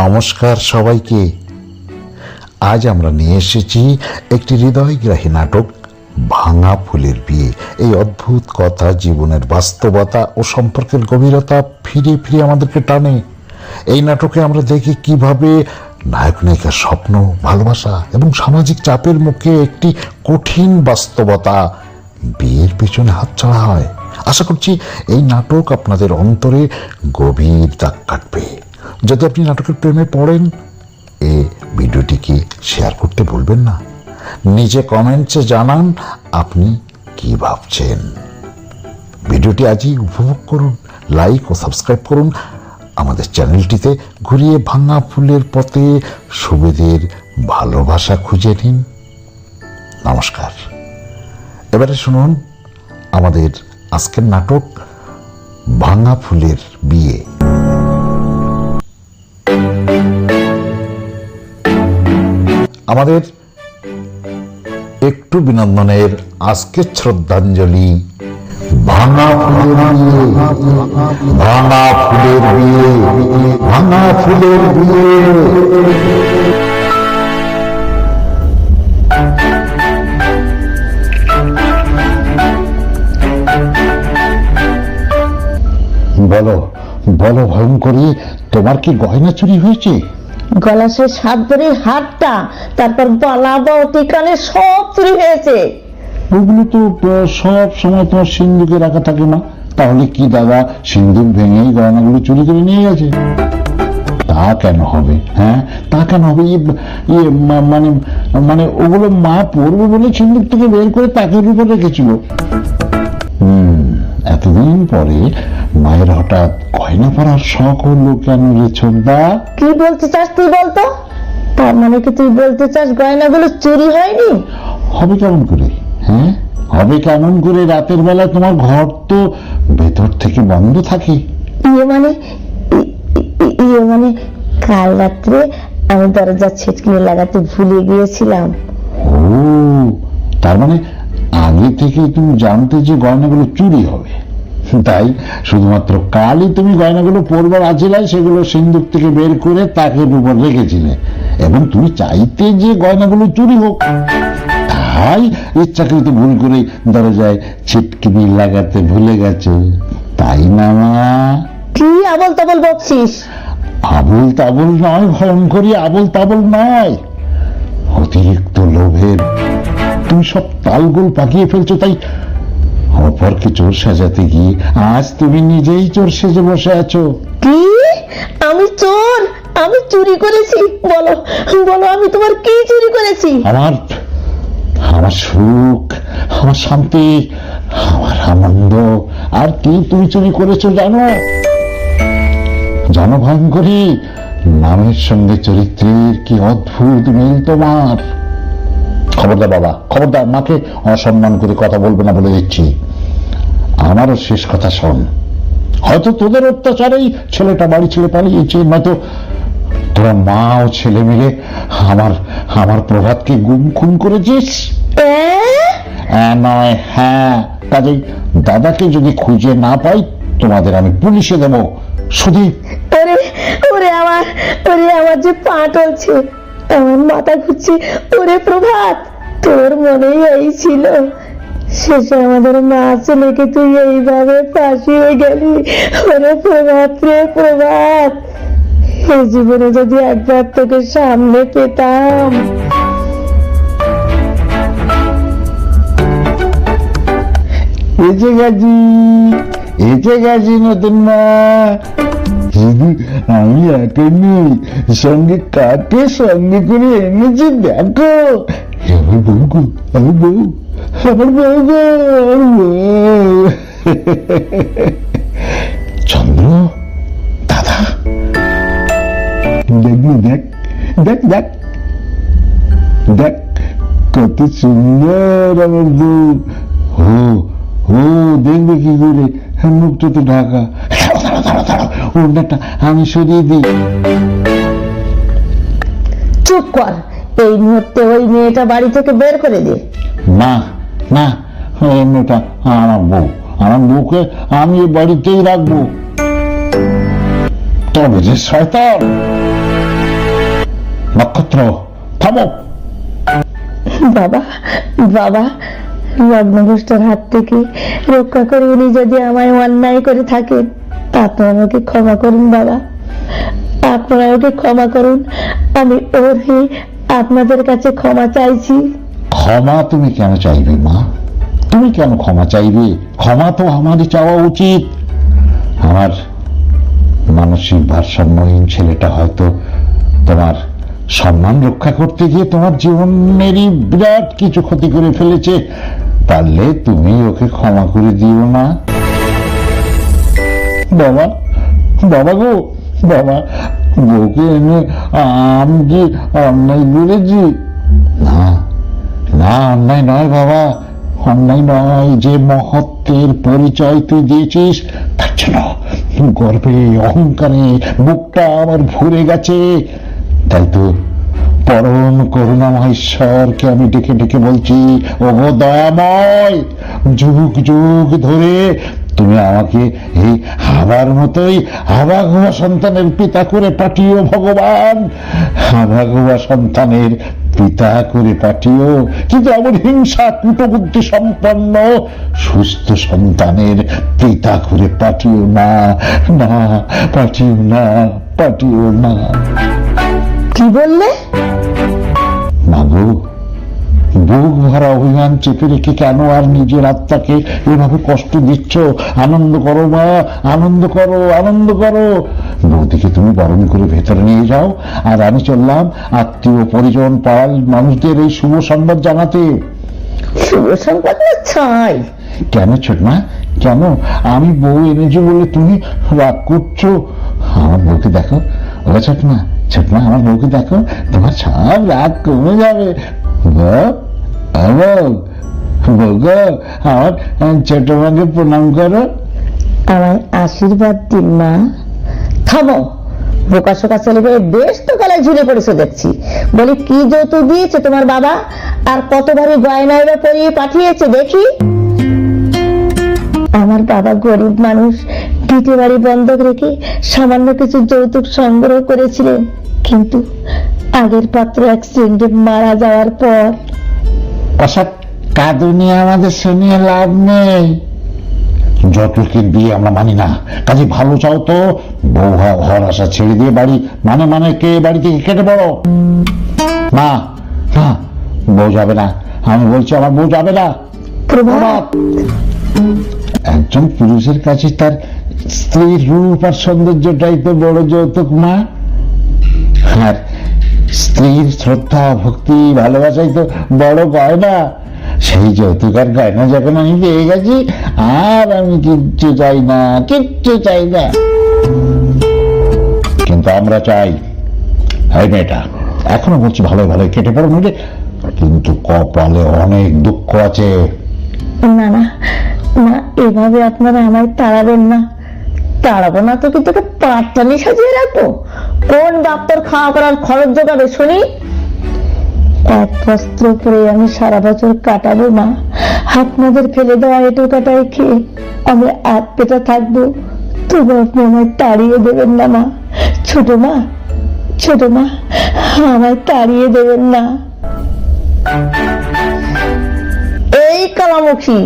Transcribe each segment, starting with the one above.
নমস্কার সবাইকে। আজ আমরা নিয়ে এসেছি একটি হৃদয়গ্রাহী নাটক, ভাঙা ফুলের বিয়ে। এই অদ্ভুত কথা জীবনের বাস্তবতা ও সম্পর্কের গভীরতা ফিরে ফিরে আমাদেরকে টানে। এই নাটকে আমরা দেখি কিভাবে নায়ক নায়িকার স্বপ্ন, ভালোবাসা এবং সামাজিক চাপের মুখে একটি কঠিন বাস্তবতা, বিয়ের পেছনে হাতছাড়া হয়। আশা করছি এই নাটক আপনাদের অন্তরে গভীর দাগ কাটবে। যদি আপনি নাটকের প্রেমে পড়েন, এই ভিডিওটিকে শেয়ার করতে ভুলবেন না। নিচে কমেন্টসে জানান আপনি কি ভাবছেন। ভিডিওটি আজই উপভোগ করুন, লাইক ও সাবস্ক্রাইব করুন আমাদের চ্যানেলটিতে। ঘুরিয়ে ভাঙা ফুলের পথে সুবেদের ভালোবাসা খুঁজে নিন। নমস্কার। এবারে শুনুন আমাদের আজকের নাটক, ভাঙা ফুলের বিয়ে। আমাদের একটু বিনোদনের আজকের শ্রদ্ধাঞ্জলি, ভাঙা ফুলের বিয়ে। ভাঙা ফুলের বিয়ে, ভাঙা ফুলের বিয়ে। বলো বলো ভয়ঙ্করী, তোমার কি গয়না চুরি হয়েছে? গলাশের 7 ভরির হারটা, তারপর বালা বাউটি কানে সব চুরি হয়েছে। ওগুলো তো সব সময় তোমার সিন্ধুকে রাখা থাকে না। তাহলে কি দাদা সিন্ধুক ভেঙেই গয়নাগুলো চুরি করে নিয়ে গেছে? তা কেন হবে? হ্যাঁ, তা কেন হবে? মানে মানে ওগুলো মা পড়বে বলে সিন্ধুক থেকে বের করে তাকের উপর রেখেছিল। এতদিন পরে মায়ের হঠাৎ গয়না পরার শখ হলো কেন রে ছোটদা? কি বলতে চাস তুই বলতো? তার মানে কি তুই বলতে চাস গয়নাগুলো চুরি হয়নি? হবে কেমন করে? হ্যাঁ, হবে কেমন করে? রাতের বেলা তোমার ঘর তো ভেতর থেকে বন্ধ থাকে। ইয়ে মানে কাল রাত্রে আমি দরজা ছিটকিনি লাগাতে ভুলে গিয়েছিলাম। ও, তার মানে আগে থেকে তুমি জানতে যে গয়নাগুলো চুরি হবে, তাই শুধুমাত্র কালই তুমি গয়নাগুলো পরবার আছিলাই, সেগুলো সিন্ধুক থেকে বের করে তাকের উপর রেখেছিলে এবং তুমি চাইতে যে গয়নাগুলো চুরি হোক, তাই ইচ্ছাকৃত ভুল করে দরজায় ছিটকিনি লাগাতে ভুলে গেছো, তাই না মা? কি আবল তাবল বকছিস? আবল তাবল নয় ভয়ঙ্করী, আবল তাবল নয়। অতিরিক্ত লোভের তুমি সব তালগোল পাকিয়ে ফেলছো, তাই অপরকে চোর সাজাতে গিয়ে আজ তুমি নিজেই চোর সেজে বসে আছো। কি? আমি চোর? আমি চুরি করেছি? বলো বলো, আমি তোমার কি চুরি করেছি? আমার সুখ, আমার শান্তি, আমার আনন্দ। আর কি তুমি চুরি করেছো জানো? জানো ভয়ঙ্করী, নামের সঙ্গে চরিত্রের কি অদ্ভুত মিল তোমার। খবরদার বাবা, খবরদার, মাকে অসম্মান করে কথা বলবে না বলে দিচ্ছি। আমারও শেষ কথা শোন। হয়তো তোদের অত্যাচারেই ছেলেটা বাড়ি ছেড়ে পালিয়েছে, নয়তো তোরা মা ও ছেলে মিলে আমার প্রভাতকে গুম খুন করেছিস। নয়, হ্যাঁ। কাজেই দাদাকে যদি খুঁজে না পাই, তোমাদের আমি পুলিশে দেব। শুধু ওরে আমার যে পা টলছে, আমার মাথা ঘুরছে। ওরে প্রভাত, তোর মনেই এই ছিল? শেষে আমাদের মা ছেলেকে তুই এইভাবে ফাঁসিয়ে গেলি। ওরে প্রভাত রে প্রভাত, এই জীবনে যদি একবার তোকে সামনে পেতাম। এসে গেছি নতুন মা। আমি একা নেই, সঙ্গে কাকে সঙ্গে করে এনেছি দেখো। আমার বউ গো, আমার বউ, আমার বউ গো, আমার বউ। চন্দ্র দাদা, দেখবি? দেখ দেখ দেখ দেখ, কত সুন্দর আমার বউ। ও দেখবে কি করে? মুখটা তো ঢাকা। ওটা আমি সরিয়ে দিই। চুপ কর, এই মুহূর্তে ওই মেয়েটা বাড়ি থেকে বের করে দে। না না, ওই মেয়েটা আমার বউ। আমার বউকে আমি এই বাড়িতেই রাখবো। তবে যে শয়তান, নক্ষত্র থামো। বাবা বাবা, লগ্নভ্রষ্টের হাত থেকে রক্ষা করে উনি যদি আমায় অন্যায় করে থাকেন, আপনারা আমাকে ক্ষমা করুন বাবা, আপনারা ওকে ক্ষমা করুন। আমি ওর হয়ে আপনাদের কাছে ক্ষমা চাইছি। ক্ষমা তুমি কেন চাইবে মা? তুমি কেন ক্ষমা চাইবে? ক্ষমা তো আমারই চাওয়া উচিত। আমার মানসিক ভারসাম্যহীন ছেলেটা হয়তো তোমার সম্মান রক্ষা করতে গিয়ে তোমার জীবনেরই বিরাট কিছু ক্ষতি করে ফেলেছে। পারলে তুমি ওকে ক্ষমা করে দিও না। বাবা, বাবা গো, বাবা, বউকে এনে আমি কি অন্যায় করেছি? না না, অন্যায় নয় বাবা, অন্যায় নয়। যে মহত্বের পরিচয় তুই দিয়েছিস তার জন্য গর্বে অহংকারে বুকটা আমার ভরে গেছে। তাই তো পরম করুণাময় ঈশ্বরকে আমি ডেকে ডেকে বলছি, ওগো দয়াময়, যুগ যুগ ধরে তুমি আমাকে এই হাবার মতোই হাবাগোবা সন্তানের পিতা করে পাঠিও ভগবান, হাবাগোবা সন্তানের পিতা করে পাঠিও, কিন্তু এমন হিংসা কূটবুদ্ধি সম্পন্ন সুস্থ সন্তানের পিতা করে পাঠিও না, না পাঠিও না, পাঠিও না। কি বললে? মাগো, বুক ভরা অভিমান চেপে রেখে কেন আর নিজের আত্মাকে এভাবে কষ্ট দিচ্ছ? আনন্দ করো মা, আনন্দ করো, আনন্দ করো। বৌদিকে তুমি বরণ করে ভেতরে নিয়ে যাও, আর আমি চললাম আত্মীয় পরিজন পাড়ার মানুষদের এই শুভ সংবাদ জানাতে। শুভ সংবাদ না ছাই। কেন ছোট মা, কেন? আমি বউ এনেছি বলে তুমি রাগ করছো? আমার বউকে দেখো, ও ছোট মা, ছোট মা, আমার বউকে দেখো, তোমার সব রাগ কমে যাবে। আমার ছোট মাকে প্রণাম করো। আমায় আশীর্বাদ দিন মা। থামো, বোকা শোকা ছেলে পেয়ে বেশ তো গলায় ঝুলে পড়েছে দেখছি। বলি, কি যৌতুক দিয়েছে তোমার বাবা, আর কত ভারী গয়না এবার পরিয়ে পাঠিয়েছে দেখি। আমার বাবা গরিব মানুষ, ভিটে বাড়ি বন্ধক রেখে সামান্য কিছু যৌতুক সংগ্রহ করেছিলেন, কিন্তু আগের পাত্র অ্যাক্সিডেন্টে মারা যাওয়ার পর। অসাদ কাঁদুনি, আমাদের শুনিয়ে লাভ নেই। যৌতুকের বিয়ে আমরা মানি না। কাজে ভালো চাও তো বউ হওয়ার আশা ছেড়ে দিয়ে বাড়ি মানে কে বাড়ি থেকে কেটে পড়ো। না না, বউ যাবে না, আমি বলছি আমার বউ যাবে না। প্রভাত, একজন পুরুষের কাছে তার স্ত্রীর রূপ আর সৌন্দর্যটাই তো বড় যৌতুক মা। আর স্ত্রীর শ্রদ্ধা ভক্তি ভালোবাসাই তো বড় গয়না। সেই যৌতুক আর গয়না যখন আমি পেয়ে গেছি, আর আমি কিচ্ছু চাই না, কিচ্ছু চাই না। কিন্তু আমরা চাই এই মেয়েটা, এখনো বলছি ভালো ভালো কেটে পড়ো মেয়েটা, কিন্তু কপালে অনেক দুঃখ আছে। না না না, এভাবে আপনারা আমায় তাড়াবেন না। তাড়াবো না তো কি তোকে পাঁচটানি সাজিয়ে রাখবো? কোন ডাক্তার খাওয়া করার খরচ জোগাবে শুনি? এক বস্ত্র পরে আমি সারা বছর কাটাবো মা। আপনাদের ফেলে দেওয়া এটু কাটাই খেয়ে আমি আধ পেটা থাকবো, তবু আপনি আমায় তাড়িয়ে দেবেন না মা। ছোট মা, ছোট মা, আমায় তাড়িয়ে দেবেন না। এই কালামুখী,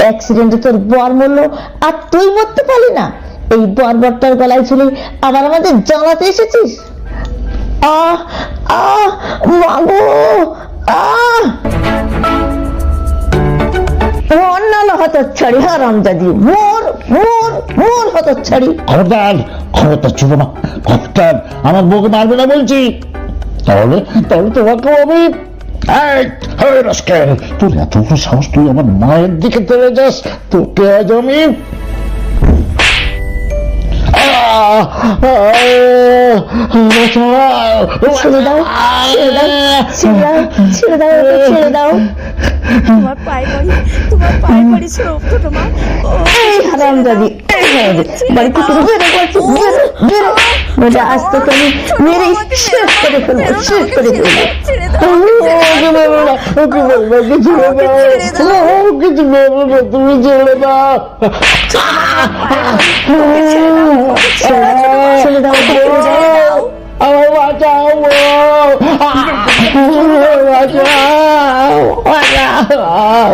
অ্যাক্সিডেন্টে তোর বর মরলো আর তুই মরতে পারলি না? এই বরবরটার গলায় ঝুলে আবার আমাদের জ্বালাতে এসেছিস? আহ আহ মাগো, আহ! অন্যান্য হতচ্ছাড়ি, হারামজাদি, মোর মোর মোর হতচ্ছাড়ি। খবরদার, খবরদার ছোট মা, খবরদার, আমার বউকে মারবে না বলছি। তাহলে তাহলে তোমাকে আমি তোর এত বড় সাহস, তুই আমার মায়ের দিকে তেড়ে যাস, তোকে আজ আমি ছেড়ে দাও, ছেড়ে দাও, ছেড়ে দাও, ছেড়ে দাও, ওকে ছেড়ে দাও। তোমার পায়ে পড়ি ছোট মা। এই হারামজাদি, বাড়ি থেকে বেরো বলছি, বেরো বেরো। বলে আজ তোকে আমি মেরে শেষ করে ফেলবো, শেষ করে ফেলবো। ওকে বলবো না, ওকে বলবো, কিছু বলবো না, কিছু বলবো না, তুমি ছেড়ে দাও, ছেড়ে দাও, ছেড়ে দাও, আমার বাঁচাও। বাঁচাও বাঁচাও